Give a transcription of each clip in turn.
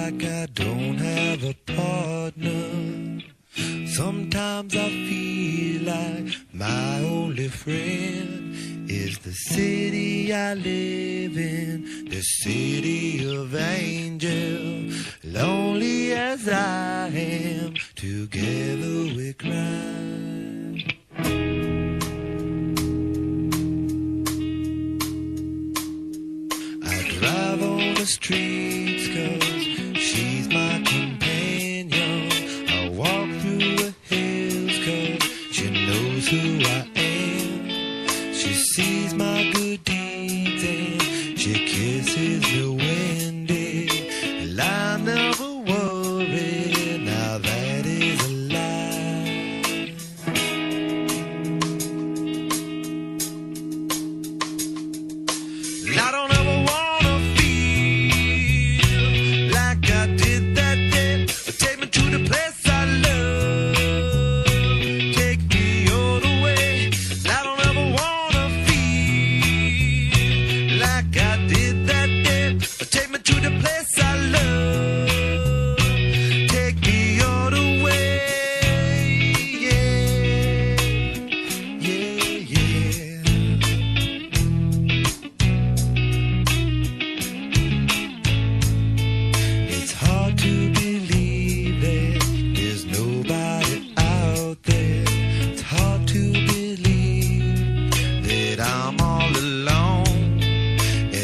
like I don't have a partner. Sometimes I feel like my only friend is the city I live in, the city of angels. Lonely as I am, together we cry. I drive on the streets 'cause she's my companion. I walk through the hills 'cause she knows who I am. She sees my good deeds and she kisses me windy. And I never worry, now that is a lie. And I don't ever wanna feel like I did that day. Take me to the place I love. Take me all the way. And I don't ever wanna feel like I did that day. Take me to the place I love. Take me all the way. Yeah, yeah, yeah. It's hard to believe that there's nobody out there. It's hard to believe that I'm all alone.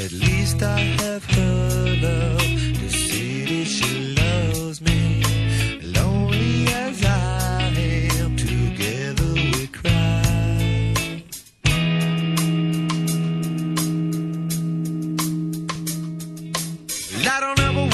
At least I have her love, the city she loves me. Lonely as I am, together we cry. And I don't ever